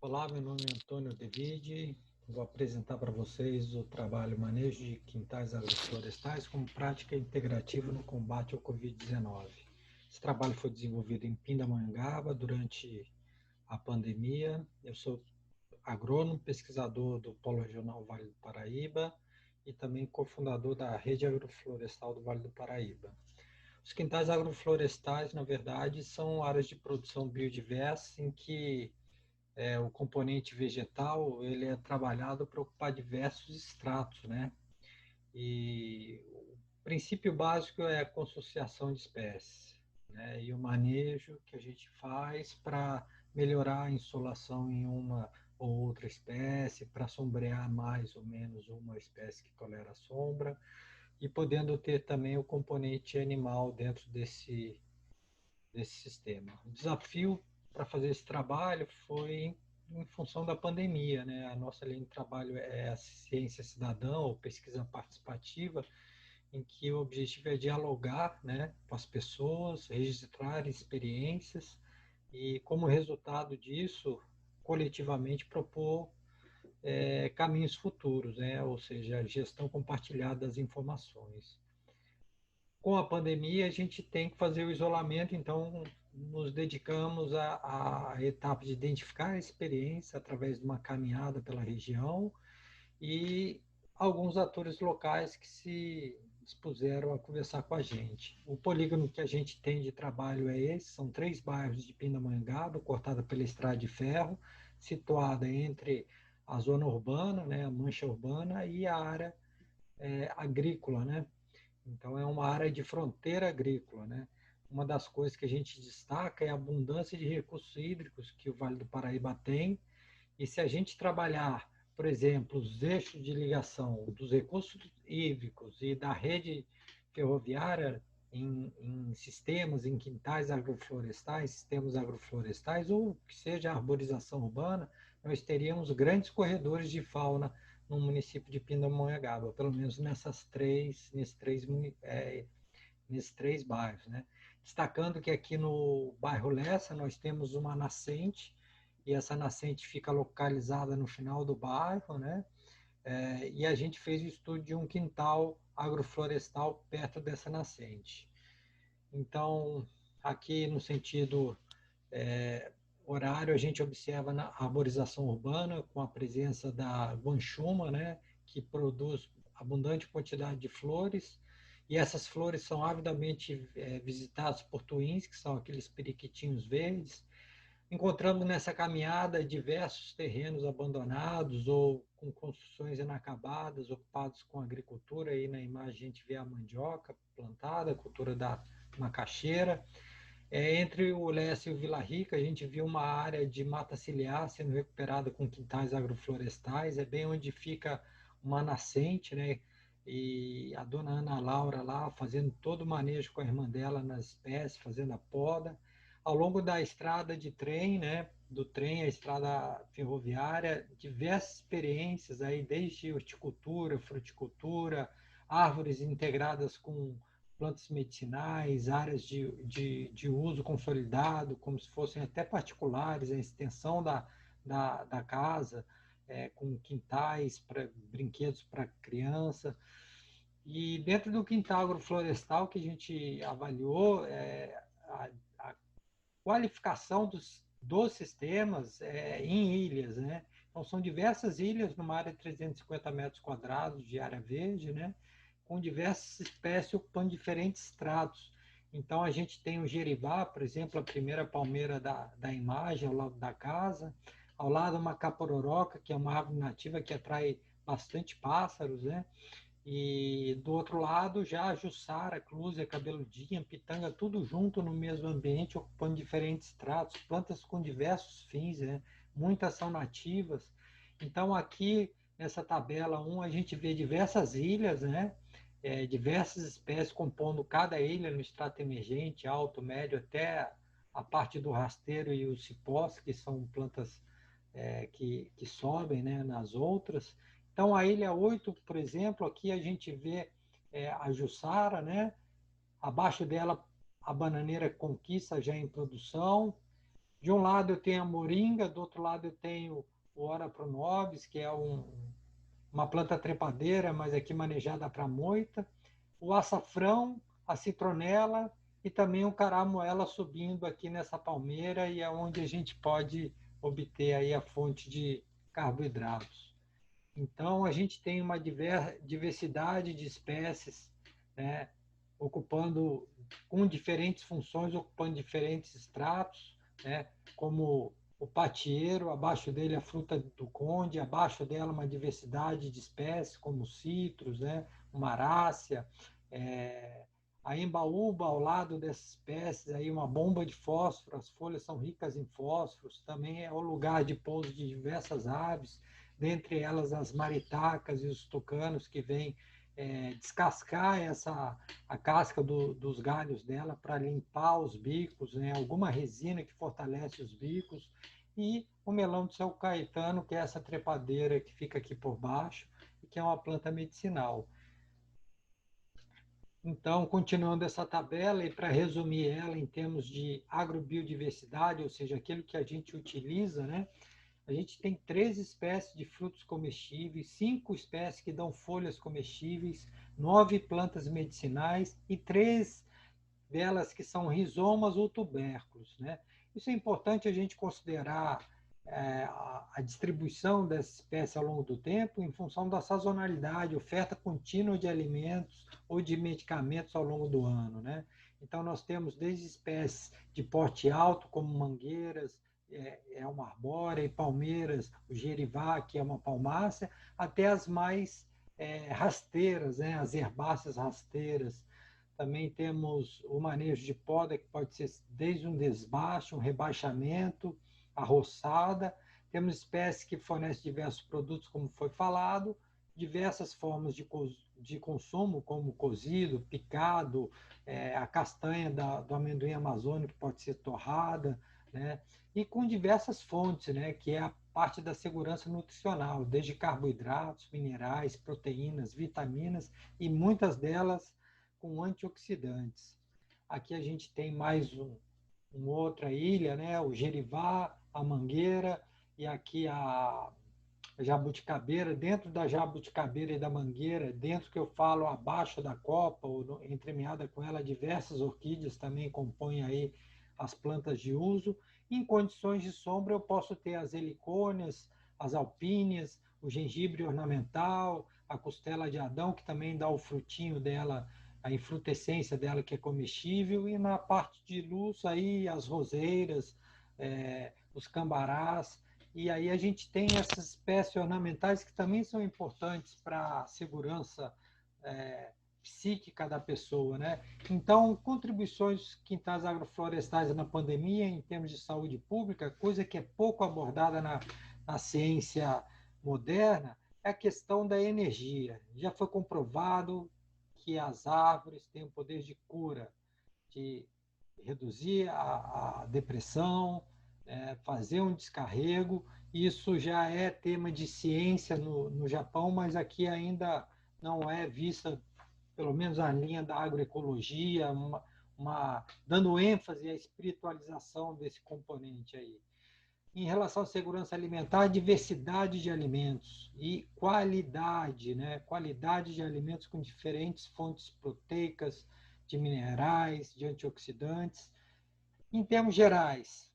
Olá, meu nome é Antônio Devide. Vou apresentar para vocês o trabalho Manejo de Quintais Agroflorestais como prática integrativa no combate ao Covid-19. Esse trabalho foi desenvolvido em Pindamonhangaba durante a pandemia. Eu sou agrônomo, pesquisador do Polo Regional Vale do Paraíba e também cofundador da Rede Agroflorestal do Vale do Paraíba. Os quintais agroflorestais, na verdade, são áreas de produção biodiversa em que o componente vegetal ele é trabalhado para ocupar diversos estratos, né? E o princípio básico é a consociação de espécies, né? E o manejo que a gente faz para melhorar a insolação em uma ou outra espécie, para sombrear mais ou menos uma espécie que tolera sombra, e podendo ter também o componente animal dentro desse sistema. O desafio para fazer esse trabalho foi em função da pandemia, né? A nossa linha de trabalho é a ciência cidadã ou pesquisa participativa, em que o objetivo é dialogar, né, com as pessoas, registrar experiências e, como resultado disso, coletivamente propor caminhos futuros, né? Ou seja, a gestão compartilhada das informações. Com a pandemia, a gente tem que fazer o isolamento, então nos dedicamos à etapa de identificar a experiência através de uma caminhada pela região e alguns atores locais que se dispuseram a conversar com a gente. O polígono que a gente tem de trabalho é esse, são 3 bairros de Pindamonhangaba, cortada pela estrada de ferro, situada entre a zona urbana, né, a mancha urbana, e a área agrícola, né? Então, é uma área de fronteira agrícola, né? Uma das coisas que a gente destaca é a abundância de recursos hídricos que o Vale do Paraíba tem. E se a gente trabalhar, por exemplo, os eixos de ligação dos recursos hídricos e da rede ferroviária em sistemas, em quintais agroflorestais, sistemas agroflorestais, ou que seja a arborização urbana, nós teríamos grandes corredores de fauna no município de Pindamonhangaba, pelo menos nesses três bairros, né? Destacando que aqui no bairro Lessa nós temos uma nascente, e essa nascente fica localizada no final do bairro, né? E a gente fez o estudo de um quintal agroflorestal perto dessa nascente. Então, aqui no sentido horário, a gente observa na arborização urbana com a presença da guanchuma, né, que produz abundante quantidade de flores, e essas flores são avidamente visitadas por tuins, que são aqueles periquitinhos verdes. Encontramos nessa caminhada diversos terrenos abandonados ou com construções inacabadas, ocupados com agricultura. Aí na imagem a gente vê a mandioca plantada, a cultura da macaxeira. Entre o Leste e o Vila Rica, a gente viu uma área de mata ciliar sendo recuperada com quintais agroflorestais, é bem onde fica uma nascente, né? E a dona Ana Laura lá fazendo todo o manejo com a irmã dela nas espécies, fazendo a poda. Ao longo da estrada de trem, né? Do trem à estrada ferroviária, diversas experiências aí, desde horticultura, fruticultura, árvores integradas com plantas medicinais, áreas de uso consolidado, como se fossem até particulares, a extensão da casa, com quintais, para brinquedos para criança. E dentro do quintal agroflorestal que a gente avaliou, a qualificação dos sistemas em ilhas, né? Então, são diversas ilhas numa área de 350 metros quadrados de área verde, né? Com diversas espécies ocupando diferentes estratos. Então, a gente tem o jeribá, por exemplo, a primeira palmeira da imagem, ao lado da casa. Ao lado, uma capororoca, que é uma árvore nativa que atrai bastante pássaros, né? E do outro lado, já a Jussara, Clúzia, Cabeludinha, Pitanga, tudo junto no mesmo ambiente, ocupando diferentes estratos, plantas com diversos fins, né? Muitas são nativas. Então, aqui nessa tabela 1, a gente vê diversas ilhas, né? Diversas espécies compondo cada ilha no estrato emergente, alto, médio, até a parte do rasteiro e os cipós, que são plantas que sobem, né, nas outras. Então, a Ilha 8, por exemplo, aqui a gente vê a Jussara, né? Abaixo dela, a bananeira Conquista já em produção. De um lado eu tenho a moringa, do outro lado eu tenho o Ora pronobis, que é uma planta trepadeira, mas aqui manejada para moita, o açafrão, a citronela e também o caramuela subindo aqui nessa palmeira, e é onde a gente pode obter aí a fonte de carboidratos. Então, a gente tem uma diversidade de espécies, né, ocupando, com diferentes funções, ocupando diferentes estratos, né, como o patieiro, abaixo dele a fruta do conde, abaixo dela uma diversidade de espécies, como citros, né, uma arácea, a embaúba ao lado dessas espécies, aí uma bomba de fósforo, as folhas são ricas em fósforos, também é o lugar de pouso de diversas aves, dentre elas as maritacas e os tucanos que vêm descascar a casca dos galhos dela para limpar os bicos, né? Alguma resina que fortalece os bicos, e o melão de São Caetano, que é essa trepadeira que fica aqui por baixo, e que é uma planta medicinal. Então, continuando essa tabela, e para resumir ela em termos de agrobiodiversidade, ou seja, aquilo que a gente utiliza, né? A gente tem 13 espécies de frutos comestíveis, 5 espécies que dão folhas comestíveis, 9 plantas medicinais e 3 delas que são rizomas ou tubérculos, né? Isso é importante a gente considerar a distribuição dessa espécie ao longo do tempo em função da sazonalidade, oferta contínua de alimentos ou de medicamentos ao longo do ano, né? Então, nós temos desde espécies de porte alto, como mangueiras, uma arbórea, e palmeiras, o gerivá, que é uma palmácea, até as mais rasteiras, né? As herbáceas rasteiras. Também temos o manejo de poda, que pode ser desde um desbaste, um rebaixamento, a roçada. Temos espécies que fornecem diversos produtos, como foi falado, diversas formas de consumo, como cozido, picado, a castanha do amendoim amazônico, que pode ser torrada, né? E com diversas fontes, né? Que é a parte da segurança nutricional, desde carboidratos, minerais, proteínas, vitaminas, e muitas delas com antioxidantes. Aqui a gente tem mais uma outra ilha, né? O Gerivá, a Mangueira, e aqui a Jabuticabeira. Dentro da Jabuticabeira e da Mangueira, dentro que eu falo abaixo da copa, ou entremeada com ela, diversas orquídeas também compõem aí as plantas de uso. Em condições de sombra, eu posso ter as helicônias, as alpíneas, o gengibre ornamental, a costela de Adão, que também dá o frutinho dela, a infrutescência dela, que é comestível, e na parte de luz aí as roseiras, os cambarás, e aí a gente tem essas espécies ornamentais que também são importantes para a segurança psíquica da pessoa, né? Então, contribuições quintais agroflorestais na pandemia em termos de saúde pública, coisa que é pouco abordada na ciência moderna, é a questão da energia. Já foi comprovado que as árvores têm o poder de cura, de reduzir a depressão, fazer um descarrego. Isso já é tema de ciência no Japão, mas aqui ainda não é vista, pelo menos a linha da agroecologia, dando ênfase à espiritualização desse componente aí. Em relação à segurança alimentar, diversidade de alimentos e qualidade, né? Qualidade de alimentos com diferentes fontes proteicas, de minerais, de antioxidantes. Em termos gerais,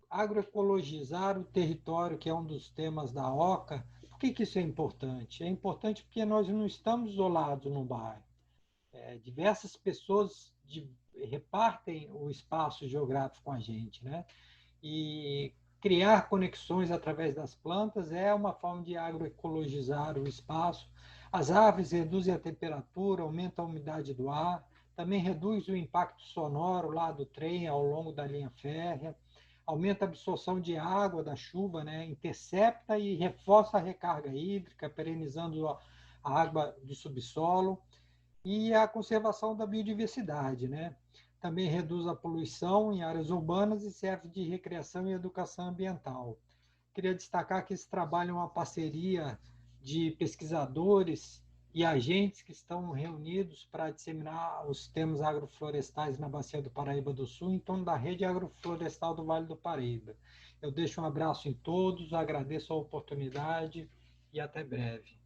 agroecologizar o território, que é um dos temas da OCA. Por que isso é importante? É importante porque nós não estamos isolados no bairro. Diversas pessoas repartem o espaço geográfico com a gente, né? E criar conexões através das plantas é uma forma de agroecologizar o espaço. As árvores reduzem a temperatura, aumentam a umidade do ar, também reduz o impacto sonoro lá do trem ao longo da linha férrea, aumenta a absorção de água da chuva, né? Intercepta e reforça a recarga hídrica, perenizando a água do subsolo, e a conservação da biodiversidade, né? Também reduz a poluição em áreas urbanas e serve de recreação e educação ambiental. Queria destacar que esse trabalho é uma parceria de pesquisadores e agentes que estão reunidos para disseminar os temas agroflorestais na Bacia do Paraíba do Sul, em torno da rede agroflorestal do Vale do Paraíba. Eu deixo um abraço em todos, agradeço a oportunidade e até breve.